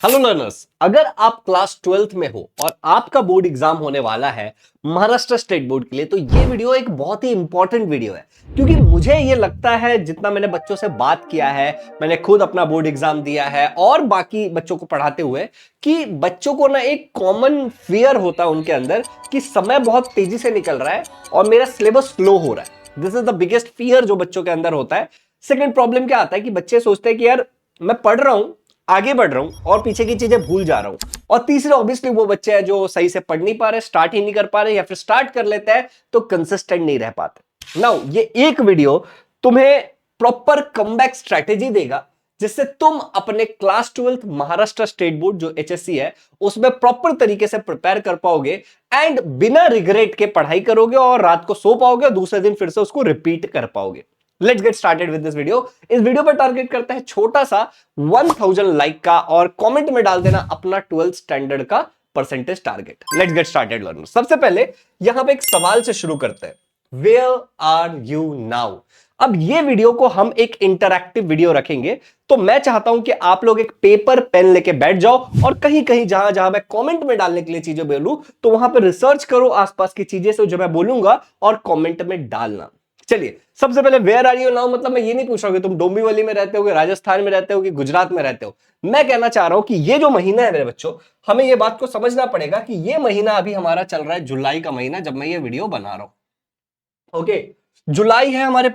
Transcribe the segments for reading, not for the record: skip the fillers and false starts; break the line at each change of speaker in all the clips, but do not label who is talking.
Hello learners, अगर आप class 12th में हो और आपका बोर्ड एग्जाम होने वाला है महाराष्ट्र स्टेट बोर्ड के लिए, तो ये वीडियो एक बहुत ही इंपॉर्टेंट वीडियो है। क्योंकि मुझे ये लगता है, जितना मैंने बच्चों से बात किया है, मैंने खुद अपना बोर्ड एग्जाम दिया है और बाकी बच्चों को पढ़ाते हुए, कि बच्चों को ना एक कॉमन फियर होता है उनके अंदर कि समय बहुत तेजी से निकल रहा है और मेरा सिलेबस स्लो हो रहा है। This is the biggest fear जो बच्चों के अंदर होता है। सेकेंड प्रॉब्लम क्या आता है कि बच्चे सोचते हैं कि यार मैं पढ़ रहा हूं, आगे बढ़ रहा हूं और पीछे की चीजें भूल जा रहा हूं। और तीसरे ऑब्वियसली वो बच्चे हैं जो सही से पढ़ नहीं पा रहे, स्टार्ट ही नहीं कर पा रहे, या फिर स्टार्ट कर लेते हैं तो कंसिस्टेंट नहीं रह पाते। नाउ ये एक वीडियो तुम्हें प्रॉपर कमबैक स्ट्रेटेजी देगा, जिससे तुम अपने class 12th Maharashtra state board जो एचएससी है उसमें प्रॉपर तरीके से प्रिपेयर कर पाओगे एंड बिना रिग्रेट के पढ़ाई करोगे और रात को सो पाओगे और दूसरे दिन फिर से उसको रिपीट कर पाओगे। Let's get started with this video. इस वीडियो पर टारगेट करते हैं छोटा सा 1000 लाइक का, और कमेंट में डाल देना अपना 12th स्टैंडर्ड का percentage target. Let's get started learner. सबसे पहले यहां पे एक सवाल से शुरू करते हैं, वेयर आर यू नाउ। अब ये वीडियो को हम एक इंटरैक्टिव वीडियो रखेंगे, तो मैं चाहता हूं कि आप लोग एक पेपर पेन लेके बैठ जाओ और कहीं कहीं जहां जहां मैं कमेंट में डालने के लिए चीजें बोलूं तो वहां पर रिसर्च करो आसपास की चीजें से जो मैं बोलूंगा और कमेंट में डालना। चलिए, सबसे पहले वेयर आर यू नाउ मतलब मैं ये नहीं पूछ रहा हूं कि तुम डोंबिवली में रहते हो, कि राजस्थान में रहते हो, कि गुजरात में रहते हो। मैं कहना चाह रहा हूं कि ये जो महीना है मेरे बच्चों, हमें ये बात को समझना पड़ेगा कि ये महीना अभी हमारा चल रहा है जुलाई का महीना, जब मैं ये वीडियो बना रहा हूं। ओके, जुलाई है हमारे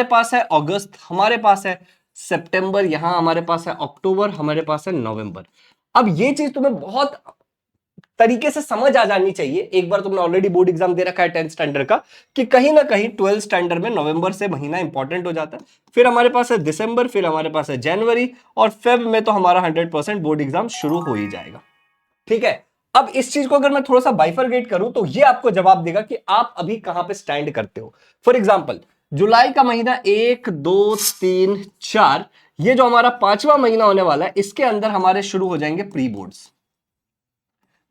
पास है अगस्त, हमारे पास है सितंबर, यहां हमारे पास है अक्टूबर, हमारे पास है नवंबर। अब ये चीज तुम्हें बहुत तरीके से समझ आ जानी चाहिए। एक बार तुमने ऑलरेडी बोर्ड एग्जाम दे रखा है 10th स्टैंडर्ड का, कि कहीं ना कहीं 12th स्टैंडर्ड में नवंबर से महीना इंपॉर्टेंट हो जाता है, फिर हमारे पास है दिसंबर, फिर हमारे पास है जनवरी, और फेब में तो हमारा 100% बोर्ड एग्जाम शुरू हो ही जाएगा। ठीक है, अब इस चीज को अगर मैं थोड़ा सा बाइफरगेट करूं तो ये आपको जवाब देगा कि आप अभी कहां पे स्टैंड करते हो। फॉर एग्जाम्पल, जुलाई का महीना 1 2 3 4, ये जो हमारा 5वां महीना होने वाला है, इसके अंदर हमारे शुरू हो जाएंगे प्री बोर्ड्स।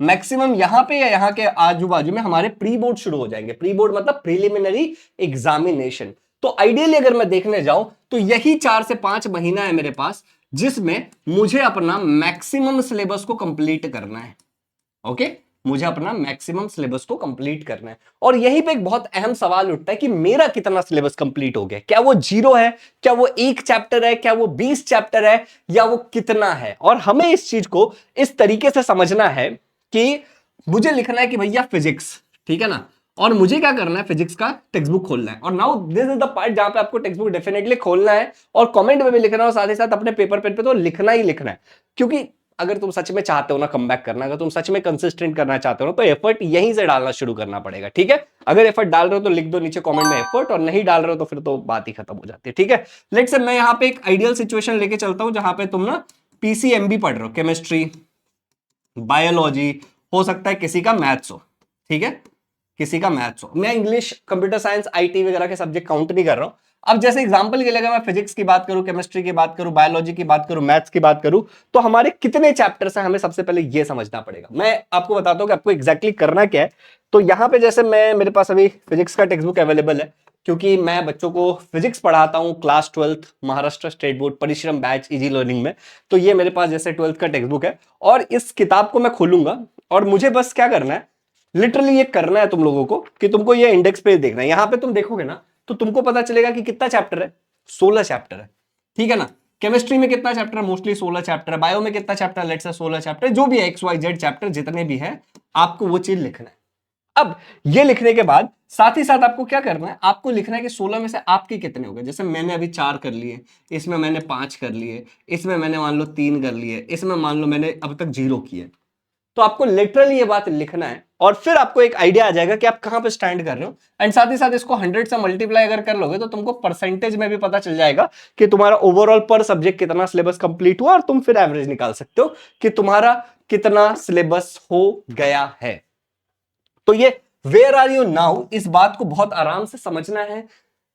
मैक्सिमम यहां पे या यहां के आजू बाजू में हमारे प्री बोर्ड शुरू हो जाएंगे। प्री बोर्ड मतलब प्रीलिमिनरी एग्जामिनेशन। तो आइडियली अगर मैं देखने जाऊं तो यही 4 से 5 महीना है मेरे पास, जिसमें मुझे अपना मैक्सिमम सिलेबस को कंप्लीट करना है। ओके, मुझे अपना मैक्सिमम सिलेबस को कंप्लीट करना है। और यहीं पे एक बहुत अहम सवाल उठता है कि मेरा कितना सिलेबस कंप्लीट हो गया। क्या वो 0 है, क्या वो 1 चैप्टर है, क्या वो 20 चैप्टर है, या वो कितना है। और हमें इस चीज को इस तरीके से समझना है कि मुझे लिखना है कि भैया फिजिक्स, ठीक है ना, और मुझे क्या करना है, फिजिक्स का टेक्स्ट बुक खोलना है। और now this is the part जहां पे आपको टेक्स्ट बुक डेफिनेटली खोलना है और कमेंट में भी लिखना है, और साथ ही साथ अपने पेपर पेन पे तो लिखना ही लिखना है। क्योंकि अगर तुम सच में चाहते हो ना कमबैक करना, अगर तुम सच में कंसिस्टेंट करना चाहते हो ना, तो एफर्ट यहीं से डालना शुरू करना पड़ेगा। ठीक है, अगर एफर्ट डाल रहे हो तो लिख दो नीचे कमेंट में एफर्ट, और नहीं डाल रहे हो तो फिर तो बात ही खत्म हो जाती है। ठीक है, लेट्स से मैं यहाँ पे एक आइडियल सिचुएशन लेके चलता हूं जहां पे तुम ना पीसीएमबी पढ़ रहे हो, केमिस्ट्री, बायोलॉजी, हो सकता है किसी का मैथ्स हो। ठीक है, किसी का मैथ्स हो। मैं इंग्लिश, कंप्यूटर साइंस, आईटी वगैरह के सब्जेक्ट काउंट नहीं कर रहा हूं। अब जैसे एग्जांपल के लिए मैं फिजिक्स की बात करूं, केमिस्ट्री की बात करूं, बायोलॉजी की बात करूं, मैथ्स की बात करूं, तो हमारे कितने चैप्टर्स हैं, हमें सबसे पहले यह समझना पड़ेगा। मैं आपको बताता हूं कि आपको एग्जैक्टली करना क्या है। तो यहां पे जैसे मेरे पास अभी फिजिक्स का टेक्स्ट बुक अवेलेबल है, क्योंकि मैं बच्चों को फिजिक्स पढ़ाता हूं class 12th Maharashtra state board परिश्रम बैच इजी लर्निंग में। तो ये मेरे पास जैसे 12th का टेक्स्ट बुक है, और इस किताब को मैं खोलूंगा और मुझे बस क्या करना है, लिटरली ये करना है तुम लोगों को कि तुमको ये इंडेक्स पेज देखना है। यहां पे तुम देखोगे ना तो तुमको पता चलेगा कि कितना चैप्टर है, 16 चैप्टर है। ठीक है ना, केमिस्ट्री में कितना चैप्टर है, मोस्टली 16 चैप्टर है। बायो में कितना चैप्टर है, लेट्स से 16 चैप्टर, जो भी है एक्स वाई जेड चैप्टर जितने भी है, आपको वो चीज लिखना है। अब ये लिखने के बाद साथ ही साथ आपको क्या करना है, आपको लिखना है कि 16 में से आपके कितने हो गए। जैसे मैंने अभी 4 कर लिए, इसमें मैंने 5 कर लिए, इसमें मैंने मान लो 3 कर लिए, इसमें मान लो मैंने अब तक 0 किए। तो आपको लिटरली ये बात लिखना है, और फिर आपको एक आइडिया आ जाएगा कि आप कहां पे स्टैंड कर रहे हो। एंड साथ ही साथ इसको 100 से मल्टीप्लाई अगर कर लोगे तो तुमको परसेंटेज में भी पता चल जाएगा कि तुम्हारा ओवरऑल पर सब्जेक्ट कितना सिलेबस कंप्लीट हुआ, और तुम फिर एवरेज निकाल सकते हो कि तुम्हारा कितना सिलेबस हो गया है। तो ये वेयर आर यू नाउ, इस बात को बहुत आराम से समझना है,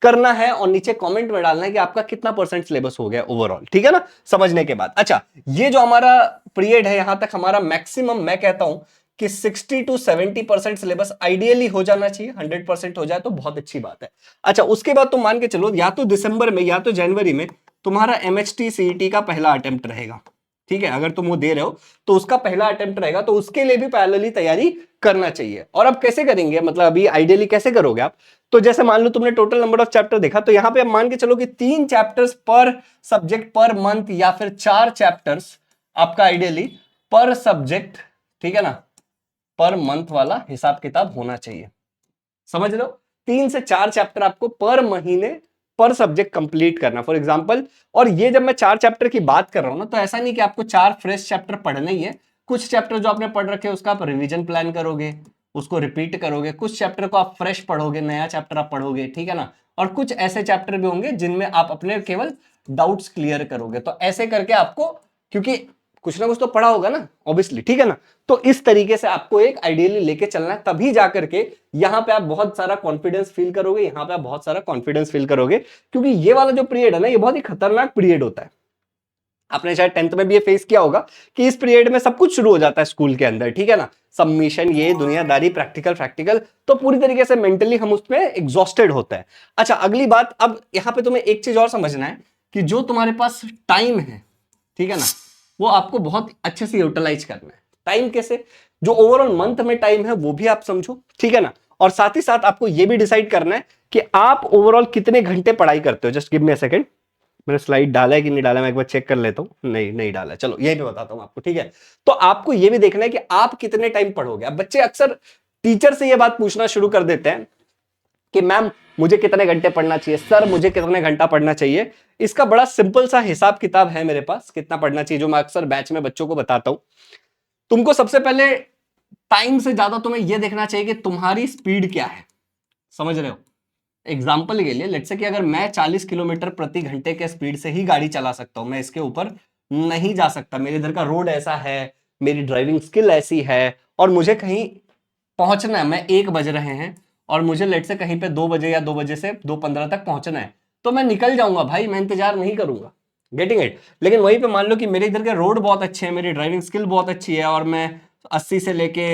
करना है, और नीचे कमेंट में डालना है कि आपका कितना परसेंट सिलेबस हो गया ओवरऑल। ठीक है ना, समझने के बाद अच्छा, ये जो हमारा पीरियड है, यहां तक हमारा मैक्सिमम मैं कहता हूं कि 60 to 70% सिलेबस आइडियली हो जाना चाहिए। 100% हो जाए तो बहुत अच्छी बात है। अच्छा, उसके बाद तुम मान के चलो या तो दिसंबर में या तो जनवरी में तुम्हारा एमएचटी सीईटी का पहला अटेम्प्ट रहेगा। ठीक है, अगर तुम वो दे रहे हो तो उसका पहला अटेम्प्ट रहेगा, तो उसके लिए भी पैरेलली तैयारी करना चाहिए। और अब कैसे करेंगे, मतलब अभी आइडियली कैसे करोगे आप, तो जैसे मान लो तुमने टोटल नंबर ऑफ चैप्टर देखा, तो यहां पे अब मान के चलो कि 3 चैप्टर्स पर सब्जेक्ट पर मंथ, या फिर 4 चैप्टर्स आपका आइडियली पर सब्जेक्ट, ठीक है ना, पर मंथ वाला हिसाब किताब होना चाहिए। समझ रहे हो, 3 से 4 चैप्टर आपको पर महीने पर सब्जेक्ट कंप्लीट करना, फॉर एग्जांपल। और ये जब मैं 4 चैप्टर की बात कर रहा हूं ना, तो ऐसा नहीं कि आपको 4 फ्रेश चैप्टर पढ़ने ही है। कुछ चैप्टर जो आपने पढ़ रखे हैं उसका आप रिवीजन प्लान करोगे, उसको रिपीट करोगे, कुछ चैप्टर को आप फ्रेश पढ़ोगे, नया चैप्टर आप पढ़ोगे, ठीक है ना। और कुछ ऐसे चैप्टर भी होंगे जिनमें आप अपने केवल डाउट्स क्लियर करोगे। तो ऐसे करके आपको, क्योंकि कुछ ना कुछ तो पढ़ा होगा ना ऑब्वियसली, ठीक है ना। तो इस तरीके से आपको एक आइडियली लेके चलना है, तभी जाकर के यहां पे आप बहुत सारा कॉन्फिडेंस फील करोगे, यहां पे आप बहुत सारा कॉन्फिडेंस फील करोगे। क्योंकि ये वाला जो पीरियड है ना, ये बहुत ही खतरनाक पीरियड होता है। आपने शायद 10th में भी ये फेस किया होगा कि इस पीरियड में सब कुछ शुरू हो जाता है स्कूल के अंदर, ठीक है ना। सबमिशन, ये दुनियादारी, प्रैक्टिकल प्रैक्टिकल, तो पूरी तरीके से मेंटली हम उसमें एग्जॉस्टेड होते हैं। अच्छा, अगली बात, अब यहां पे तुम्हें एक चीज और समझना है कि जो तुम्हारे पास टाइम है, ठीक है ना, वो आपको बहुत अच्छे से यूटिलाइज करना है। टाइम कैसे, जो ओवरऑल मंथ में टाइम है वो भी आप समझो, ठीक है ना। और साथ ही साथ आपको ये भी डिसाइड करना है कि आप ओवरऑल कितने घंटे पढ़ाई करते हो। Just give me a second, मैंने स्लाइड डाला है कि नहीं डाला, मैं एक बार चेक कर लेता हूं। नहीं डाला, चलो यही पे बताता हूं आपको, ठीक है। तो आपको ये भी देखना है कि आप कितने टाइम पढ़ोगे। अब बच्चे अक्सर टीचर से ये बात पूछना शुरू कर देते हैं कि मैम मुझे कितने घंटे पढ़ना चाहिए, सर मुझे कितने घंटा पढ़ना चाहिए। इसका बड़ा सिंपल सा हिसाब किताब है मेरे पास, कितना पढ़ना चाहिए, जो मैं अक्सर बैच में बच्चों को बताता हूं। तुमको सबसे पहले टाइम से ज्यादा तुम्हें यह देखना चाहिए कि तुम्हारी स्पीड क्या है। समझ रहे हो, एग्जाम्पल के लिए लेट्स से कि अगर मैं 40 किलोमीटर प्रति घंटे के स्पीड से ही गाड़ी चला सकता हूं, मैं इसके ऊपर नहीं जा सकता, मेरे इधर का रोड ऐसा है, मेरी ड्राइविंग स्किल ऐसी है, और मुझे कहीं पहुंचना है, मैं 1 बज रहे हैं और मुझे लेट से कहीं पे 2 बजे या 2 बजे से 2:15 तक पहुंचना है, तो मैं निकल जाऊंगा भाई, मैं इंतजार नहीं करूंगा। Getting it. लेकिन वहीं पे मान लो कि मेरे इधर के रोड बहुत अच्छे हैं, मेरी ड्राइविंग स्किल बहुत अच्छी है, और मैं 80 से लेके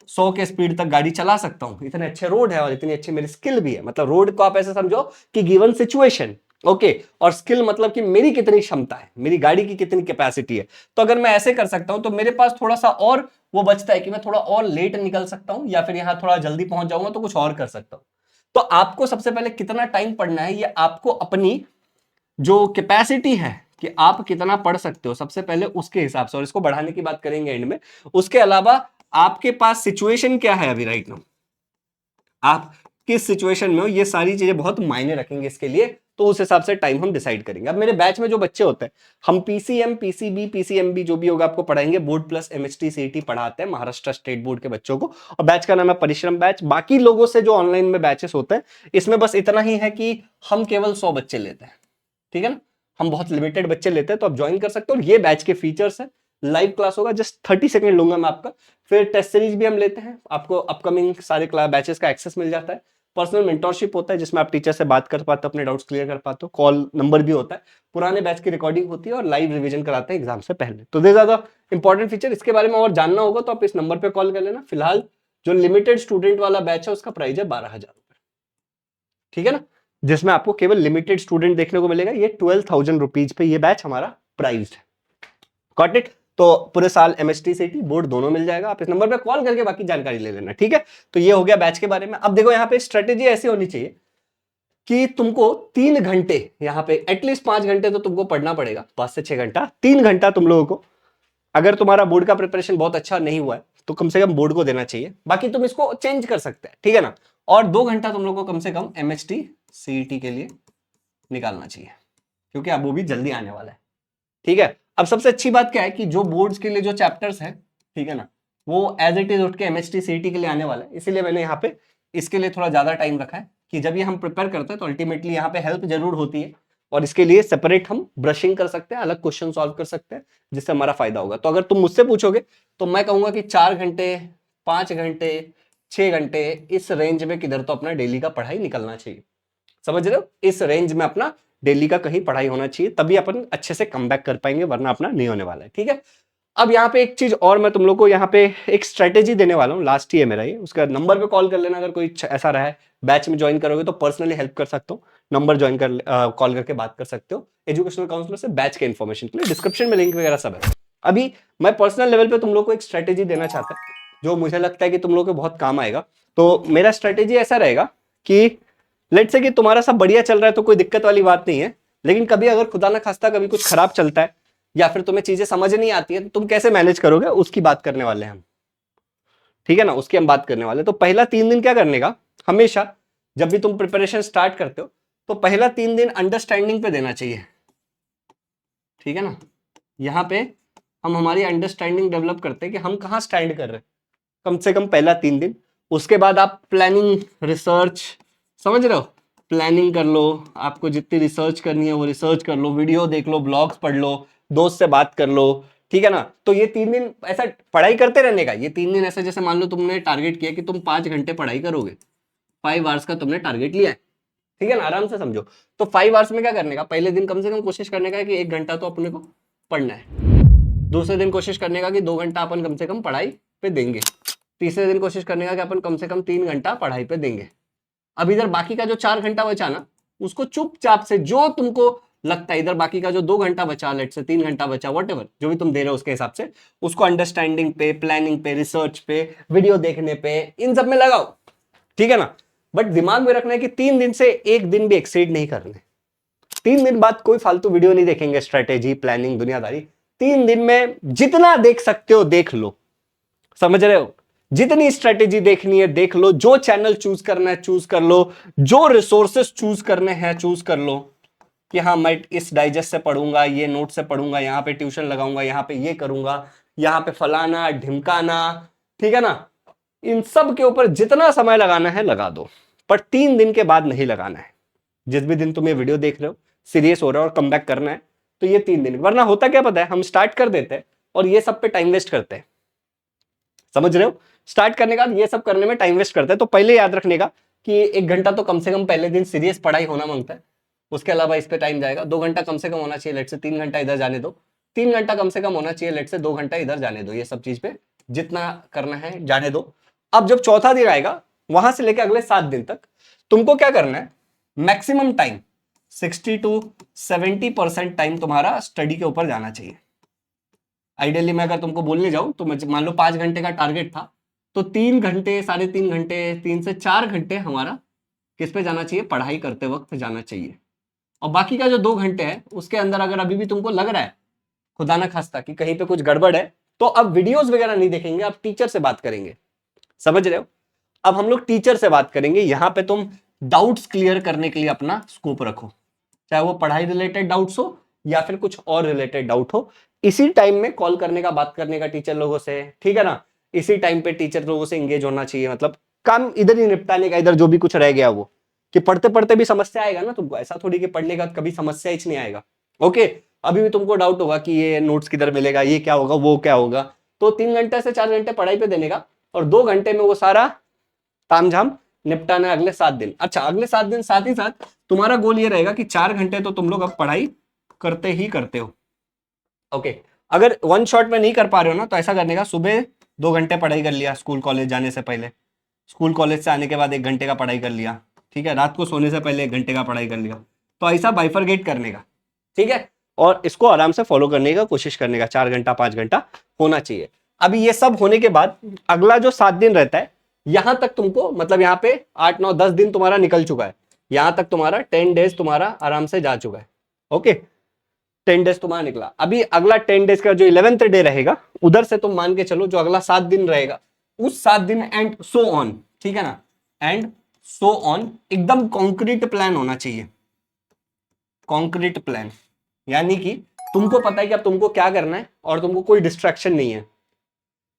100 के स्पीड तक गाड़ी चला सकता हूं, इतने अच्छे रोड है और इतनी अच्छी मेरी स्किल भी है। मतलब रोड को आप ऐसे समझो कि गिवन सिचुएशन, ओके, और स्किल मतलब कि मेरी कितनी क्षमता है, मेरी गाड़ी की कितनी कैपेसिटी है। तो अगर मैं ऐसे कर सकता हूं तो मेरे पास थोड़ा सा और वो बचता है कि मैं थोड़ा और लेट निकल सकता हूं, या फिर यहां थोड़ा जल्दी पहुंच जाऊंगा तो कुछ और कर सकता हूं। तो आपको सबसे पहले कितना टाइम पढ़ना है, ये आपको अपनी जो कैपेसिटी है कि आप कितना पढ़ सकते हो, सबसे पहले उसके हिसाब से, और इसको बढ़ाने की बात करेंगे एंड में। उसके अलावा आपके पास सिचुएशन क्या है अभी राइट नाउ, आप किस सिचुएशन में हो, ये सारी चीजें बहुत मायने रखेंगे इसके लिए। तो उस हिसाब से टाइम हम डिसाइड करेंगे। अब मेरे बैच में जो बच्चे होते हैं, हम पीसीएम, पीसीबी, पीसीएमबी जो भी होगा आपको पढ़ाएंगे, बोर्ड प्लस एमएचटी सीईटी पढ़ाते हैं महाराष्ट्र स्टेट बोर्ड के बच्चों को, और बैच का नाम है परिश्रम बैच। बाकी लोगों से जो ऑनलाइन में बैचेस होते हैं, इसमें बस इतना ही है कि हम केवल 100 बच्चे लेते हैं, ठीक है ना, हम बहुत लिमिटेड बच्चे लेते हैं, तो आप ज्वाइन कर सकते हो। और ये बैच के फीचर्स है, लाइव क्लास होगा, जस्ट 30 सेकंड लूंगा मैं आपका। फिर टेस्ट सीरीज भी हम लेते हैं, आपको अपकमिंग सारे क्लास बैचेस का एक्सेस मिल जाता है। पर्सनल मेंटोरशिप होता है जिसमें आप टीचर से बात कर पाते हो, अपने डाउट्स क्लियर कर पाते हो, कॉल नंबर भी होता है, पुराने बैच की रिकॉर्डिंग होती है, और लाइव रिवीजन कराते हैं एग्जाम से पहले। तो दे ज्यादा इंपॉर्टेंट फीचर, इसके बारे में और जानना होगा तो आप इस नंबर पे कॉल कर लेना। फिलहाल जो लिमिटेड स्टूडेंट वाला बैच है उसका प्राइस है 12,000 रुपए, ठीक है ना, जिसमें आपको केवल लिमिटेड स्टूडेंट देखने को मिलेगा। ये 12,000 रुपीज पे ये बैच हमारा प्राइस है। Got it. तो पूरे साल एमएसटी सीटी बोर्ड दोनों मिल जाएगा, आप इस नंबर पे कॉल करके बाकी जानकारी ले लेना, ठीक है। तो ये हो गया बैच के बारे में। अब देखो यहाँ पे स्ट्रेटेजी ऐसी होनी चाहिए कि तुमको 3 घंटे, यहाँ पे एटलीस्ट 5 घंटे तो तुमको पढ़ना पड़ेगा, 5 से 6 घंटा, 3 घंटा तुम लोगों को, अगर तुम्हारा बोर्ड का प्रिपरेशन बहुत अच्छा नहीं हुआ है तो कम से कम बोर्ड को देना चाहिए, बाकी तुम इसको चेंज कर सकते हैं, ठीक है ना। और 2 घंटा तुम लोग को कम से कम एमएचटी सीईटी के लिए निकालना चाहिए, क्योंकि अब वो भी जल्दी आने वाला है, ठीक है। अब सबसे अच्छी बात क्या है कि जो बोर्ड्स के लिए जो चैप्टर्स है, ठीक है ना, वो एज इट इज उठ के एमएचटी सीईटी के लिए आने वाला है। इसीलिए मैंने यहाँ पे इसके लिए थोड़ा ज्यादा टाइम रखा है कि जब ये हम प्रिपेयर करते हैं तो अल्टीमेटली यहाँ पे हेल्प जरूर होती है, और इसके लिए सेपरेट हम ब्रशिंग कर सकते हैं, अलग क्वेश्चन सॉल्व कर सकते हैं, जिससे हमारा फायदा होगा। तो अगर तुम मुझसे पूछोगे तो मैं कहूंगा कि 4 घंटे, 5 घंटे, 6 घंटे, इस रेंज में किधर तो अपना डेली का पढ़ाई निकलना चाहिए। समझ रहे हो, इस रेंज में अपना डेली का कहीं पढ़ाई होना चाहिए, तभी अपन अच्छे से कम बैक कर पाएंगे, वरना अपना नहीं होने वाला है, ठीक है। अब यहाँ पे एक चीज और मैं तुम लोग को यहाँ पे एक स्ट्रेटेजी देने वाला हूँ, लास्ट ही है मेरा ये, उसका नंबर पे कॉल कर लेना। अगर कोई ऐसा रहा है बैच में ज्वाइन करोगे तो पर्सनली हेल्प कर सकता हूँ, नंबर ज्वाइन कर कॉल करके बात कर सकते हो। एजुकेशनल काउंसलर से बैच के इन्फॉर्मेशन के लिए डिस्क्रिप्शन में लिंक वगैरह सब है। अभी मैं पर्सनल लेवल पे तुम लोग को एक स्ट्रेटेजी देना चाहता हूं जो मुझे लगता है कि तुम लोग को बहुत काम आएगा। तो मेरा स्ट्रेटेजी ऐसा रहेगा कि लेट्स से कि तुम्हारा सब बढ़िया चल रहा है तो कोई दिक्कत वाली बात नहीं है, लेकिन कभी अगर खुदा ना खास्ता कभी कुछ खराब चलता है या फिर तुम्हें चीजें समझ नहीं आती है तो तुम कैसे मैनेज करोगे उसकी बात करने वाले हैं हम, ठीक है ना, उसकी हम बात करने वाले। तो पहला 3 दिन क्या करने का, हमेशा जब भी तुम प्रिपरेशन स्टार्ट करते हो तो पहला 3 दिन अंडरस्टैंडिंग पे देना चाहिए, ठीक है ना। यहाँ पे हम हमारी अंडरस्टैंडिंग डेवलप करते हैं कि हम कहाँ स्टैंड कर रहे हैं, कम से कम पहला 3 दिन। उसके बाद आप प्लानिंग, रिसर्च, समझ रहे हो, प्लानिंग कर लो, आपको जितनी रिसर्च करनी है वो रिसर्च कर लो, वीडियो देख लो, ब्लॉग्स पढ़ लो, दोस्त से बात कर लो, ठीक है ना। तो ये 3 दिन ऐसा पढ़ाई करते रहने का। ये 3 दिन ऐसा जैसे मान लो तुमने टारगेट किया कि तुम 5 घंटे पढ़ाई करोगे, 5 आवर्स का तुमने टारगेट लिया है, ठीक है ना, आराम से समझो। तो 5 आवर्स में क्या करने का, पहले दिन कम से कम कोशिश करने का है कि 1 घंटा तो अपने को पढ़ना है। दूसरे दिन कोशिश करने का कि 2 घंटा अपन कम से कम पढ़ाई पे देंगे। तीसरे दिन कोशिश करने का कि अपन कम से कम 3 घंटा पढ़ाई पे देंगे। अब इधर बाकी का जो 4 घंटा बचा ना, उसको चुपचाप से जो तुमको लगता है, इधर बाकी का जो 2 घंटा बचा, लेट से 3 घंटा बचा, वट जो भी तुम दे रहे हो उसके हिसाब से, उसको अंडरस्टैंडिंग पे, प्लानिंग पे, रिसर्च पे, वीडियो देखने पे, इन सब में लगाओ, ठीक है ना। बट दिमाग में रखना है कि 3 दिन से एक दिन भी एक्सीड नहीं करने। 3 दिन बाद कोई फालतू वीडियो नहीं देखेंगे, स्ट्रेटेजी, प्लानिंग, दुनियादारी। 3 दिन में जितना देख सकते हो देख लो, समझ रहे हो, जितनी स्ट्रेटेजी देखनी है देख लो, जो चैनल चूज करना है चूज कर लो, जो रिसोर्सेस चूज करने हैं चूज कर लो, कि हाँ मैं इस डाइजेस्ट से पढ़ूंगा, ये नोट से पढ़ूंगा, यहाँ पे ट्यूशन लगाऊंगा, यहाँ पे ये करूंगा, यहाँ पे फलाना ढिमकाना, ठीक है ना। इन सब के ऊपर जितना समय लगाना है लगा दो, पर 3 दिन के बाद नहीं लगाना है। जिस भी दिन तुम ये वीडियो देख रहे हो, सीरियस हो रहा है और कम बैक करना है, तो ये 3 दिन, वरना होता क्या पता है, हम स्टार्ट कर देते हैं और ये सब पे टाइम वेस्ट करते हैं, समझ रहे हो। स्टार्ट करने का ये सब करने में टाइम वेस्ट करते हैं। तो पहले याद रखने का कि 1 घंटा तो कम से कम पहले दिन सीरियस पढ़ाई होना मांगता है, उसके अलावा इस पे टाइम जाएगा। 2 घंटा कम से कम होना चाहिए, लेट से 3 घंटा इधर जाने दो, 3 घंटा कम से कम होना चाहिए, लेट से 2 घंटा इधर जाने दो, ये सब चीज पे जितना करना है जाने दो। अब जब चौथा दिन आएगा, वहां से लेकर अगले 7 दिन तक तुमको क्या करना है, मैक्सिमम टाइम 60 to 70% टाइम तुम्हारा स्टडी के ऊपर जाना चाहिए। आइडियली मैं अगर तुमको बोलने जाऊं तो मान लो 5 घंटे का टारगेट था, तो 3 घंटे, 3.5 घंटे, 3 से 4 घंटे हमारा किस पे जाना चाहिए, पढ़ाई करते वक्त जाना चाहिए। और बाकी का जो 2 घंटे है उसके अंदर अगर अभी भी तुमको लग रहा है खुदा ना खास्ता कि कहीं पे कुछ गड़बड़ है, तो अब वीडियोस वगैरह नहीं देखेंगे, अब टीचर से बात करेंगे, समझ रहे हो। अब हम लोग टीचर से बात करेंगे। यहां पे तुम डाउट्स क्लियर करने के लिए अपना स्कोप रखो, चाहे वो पढ़ाई रिलेटेड डाउट्स हो या फिर कुछ और रिलेटेड डाउट हो। इसी टाइम में कॉल करने का, बात करने का टीचर लोगों से, ठीक है ना। इसी टाइम पे टीचर लोगों से इंगेज होना चाहिए, मतलब काम इधर ही निपटाने का, इधर जो भी कुछ रह गया वो, कि पढ़ते पढ़ते भी समस्या आएगा ना तुमको, ऐसा थोड़ी कि पढ़ने का कभी समस्या ही नहीं आएगा। ओके, अभी भी तुमको डाउट होगा कि ये नोट्स किधर मिलेगा, ये क्या होगा, वो क्या होगा, तो 3 घंटे से 4 घंटे पढ़ाई पे देने का और 2 घंटे में वो सारा तामझाम निपटाना है अगले 7 दिन। अच्छा, अगले 7 दिन साथ ही साथ तुम्हारा गोल ये रहेगा कि 4 घंटे तो तुम लोग अब पढ़ाई करते ही करते हो। ओके, अगर वन शॉट में नहीं कर पा रहे हो ना, तो ऐसा करने का, सुबह 2 घंटे पढ़ाई कर लिया स्कूल कॉलेज जाने से पहले, स्कूल कॉलेज से आने के बाद 1 घंटे का पढ़ाई कर लिया, ठीक है, रात को सोने से पहले 1 घंटे का पढ़ाई कर लिया। तो ऐसा बाइफरगेट करने का, ठीक है, और इसको आराम से फॉलो करने का कोशिश करने का। 4 घंटा 5 घंटा होना चाहिए। अभी ये सब होने के बाद अगला जो 7 दिन रहता है, यहां तक तुमको, मतलब यहाँ पे 8 9 10 दिन तुम्हारा निकल चुका है, यहां तक तुम्हारा 10 डेज तुम्हारा आराम से जा चुका है। ओके, 10 डेज तुम्हारा निकला। अभी अगला 10 डेज का जो 11th डे रहेगा, उधर से तुम मान के चलो जो अगला 7 दिन रहेगा, उस 7 दिन एंड सो ऑन, ठीक है ना, एंड सो ऑन, एकदम कॉन्क्रीट प्लान होना चाहिए। कॉन्क्रीट प्लान यानी कि तुमको पता है कि अब तुमको क्या करना है और तुमको कोई डिस्ट्रैक्शन नहीं है।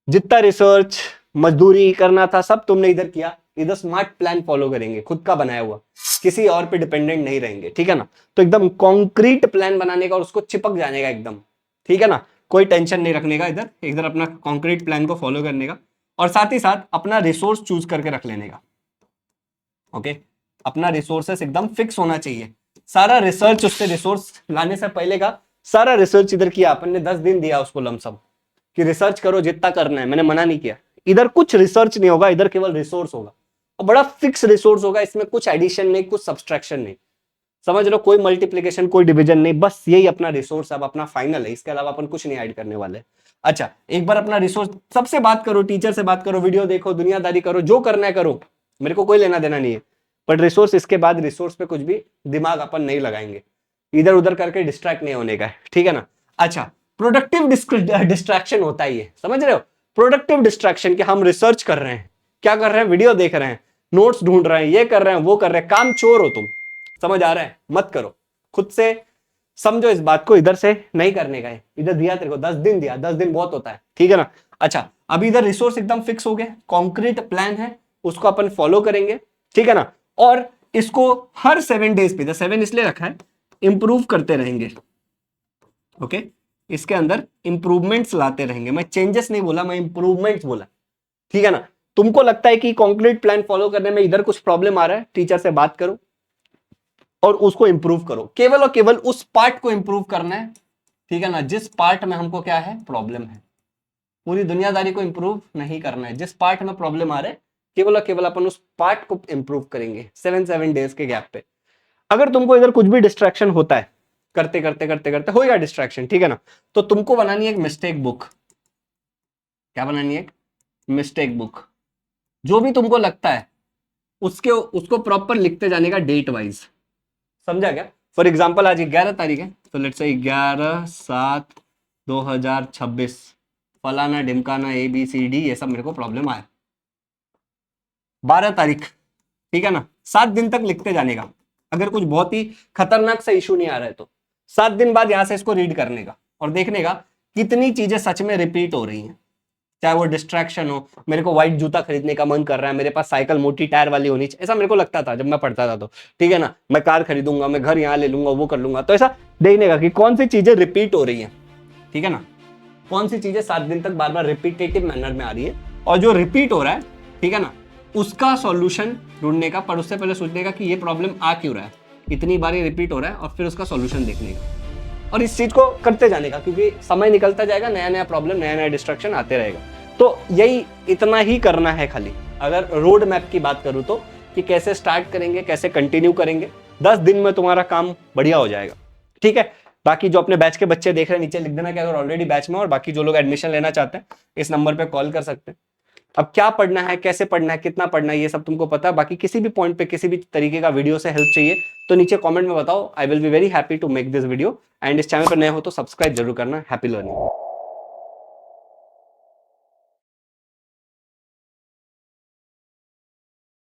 जितना रिसर्च, मजदूरी करना था सब तुमने इधर किया, इधर स्मार्ट प्लान फॉलो करेंगे, खुद का बनाया हुआ, किसी और पे डिपेंडेंट नहीं रहेंगे, ठीक है ना। तो एकदम कॉन्क्रीट प्लान बनाने का और उसको चिपक जाने का एकदम, ठीक है ना, कोई टेंशन नहीं रखने का, इधर इधर अपना कॉन्क्रीट प्लान को फॉलो करने का, और साथ ही साथ अपना रिसोर्स चूज करके रख लेने का। ओके, अपना रिसोर्सेस एकदम फिक्स होना चाहिए। सारा रिसर्च, उससे रिसोर्स लाने से पहले का सारा रिसर्च इधर किया अपन ने, 10 दिन दिया उसको लमसम कि रिसर्च करो जितना करना है, मैंने मना नहीं किया। इधर कुछ रिसर्च नहीं होगा, इधर केवल रिसोर्स होगा, और बड़ा फिक्स रिसोर्स होगा, इसमें कुछ एडिशन नहीं, कुछ सब्सट्रैक्शन नहीं। समझ रहे हो, कोई मल्टीप्लीकेशन कोई डिवीजन नहीं, बस यही अपना रिसोर्स अब अपना फाइनल है, इसके अलावा अपन कुछ नहीं ऐड करने वाले। अच्छा एक बार अपना रिसोर्स, सबसे बात करो, टीचर से बात करो, वीडियो देखो, दुनियादारी करो, जो करना है करो, मेरे को कोई लेना देना नहीं है, बट रिसोर्स, इसके बाद रिसोर्स पे कुछ भी दिमाग अपन नहीं लगाएंगे, इधर उधर करके डिस्ट्रैक्ट नहीं होने का है, ठीक है ना। अच्छा प्रोडक्टिव डिस्ट्रैक्शन होता ही है, समझ रहे हो, प्रोडक्टिव डिस्ट्रैक्शन कि हम रिसर्च कर रहे हैं, क्या कर रहे हैं, वीडियो देख रहे हैं, नोट्स ढूंढ रहे हैं, ये कर रहे हैं, वो कर रहे हैं, काम चोर हो तुम, समझ आ रहा है, मत करो, खुद से समझो इस बात को, इधर से नहीं करने का है, इधर दिया तेरे को 10 दिन दिया, 10 दिन बहुत होता है, ठीक है ना। अच्छा अभी इधर रिसोर्स एकदम फिक्स हो गए, कॉन्क्रीट प्लान है, उसको अपन फॉलो करेंगे, ठीक है ना, और इसको हर 7 डेज पे, 7 इसलिए रखा है, इंप्रूव करते रहेंगे, ओके, इसके अंदर इंप्रूवमेंट्स लाते रहेंगे, मैं चेंजेस नहीं बोला, मैं इंप्रूवमेंट्स बोला, ठीक है ना। तुमको लगता है कि कॉन्क्रीट प्लान फॉलो करने में इधर कुछ प्रॉब्लम आ रहा है, टीचर से बात करो और उसको इंप्रूव करो, केवल और केवल उस पार्ट को इंप्रूव करना है, ठीक है ना, जिस पार्ट में हमको क्या है प्रॉब्लम है, पूरी दुनियादारी को इंप्रूव नहीं करना है, जिस पार्ट में प्रॉब्लम आ रहा है केवल और केवल अपन उस पार्ट को इंप्रूव करेंगे 7 डेज के गैप पे। अगर तुमको इधर कुछ भी डिस्ट्रैक्शन होता है, करते करते करते करते होगा डिस्ट्रैक्शन, ठीक है ना, तो तुमको बनानी है एक मिस्टेक बुक, क्या बनानी है, एक मिस्टेक बुक, जो भी तुमको लगता है उसको प्रॉपर लिखते जाने का डेट वाइज, समझा क्या। फॉर एग्जाम्पल आज 11 तारीख है, तो लेट्स से 11/7/2026 फलाना ढिमकाना ABCD ये सब मेरे को प्रॉब्लम आया, 12 तारीख, ठीक है ना, 7 दिन तक लिखते जाने का, अगर कुछ बहुत ही खतरनाक सा इशू नहीं आ रहा है तो 7 दिन बाद यहां से इसको रीड करने का और देखने का कितनी चीजें सच में रिपीट हो रही हैं, चाहे वो डिस्ट्रैक्शन हो, मेरे को व्हाइट जूता खरीदने का मन कर रहा है, मेरे पास साइकिल मोटी टायर वाली होनी चाहिए, ऐसा मेरे को लगता था जब मैं पढ़ता था, तो ठीक है ना, मैं कार खरीदूंगा, मैं घर यहाँ ले लूंगा, वो कर लूंगा, तो ऐसा देखने का कि कौन सी चीजें रिपीट हो रही हैं, ठीक है ना, कौन सी चीजें 7 दिन तक बार बार रिपीटेटिव मैनर में आ रही है, और जो रिपीट हो रहा है, ठीक है ना, उसका सॉल्यूशन ढूंढने का, पर उससे पहले सोचने का कि ये प्रॉब्लम आ क्यों रहा है, इतनी बार ये रिपीट हो रहा है, और फिर उसका सॉल्यूशन देखने का, और इस चीज को करते जाने का, क्योंकि समय निकलता जाएगा, नया नया प्रॉब्लम, नया नया डिस्ट्रक्शन आते रहेगा, तो यही इतना ही करना है खाली। अगर रोड मैप की बात करूं तो, कि कैसे स्टार्ट करेंगे, कैसे कंटिन्यू करेंगे, 10 दिन में तुम्हारा काम बढ़िया हो जाएगा, ठीक है। बाकी जो अपने बैच के बच्चे देख रहे हैं नीचे लिख देना कि अगर ऑलरेडी बैच में, और बाकी जो लोग एडमिशन लेना चाहते हैं इस नंबर पे कॉल कर सकते हैं। अब क्या पढ़ना है, कैसे पढ़ना है, कितना पढ़ना है, ये सब तुमको पता है। बाकी किसी भी पॉइंट पे किसी भी तरीके का वीडियो से हेल्प चाहिए तो नीचे कमेंट में बताओ, I will be very happy to make this video, and इस चैनल पर नए हो तो सब्सक्राइब जरूर करना। Happy learning.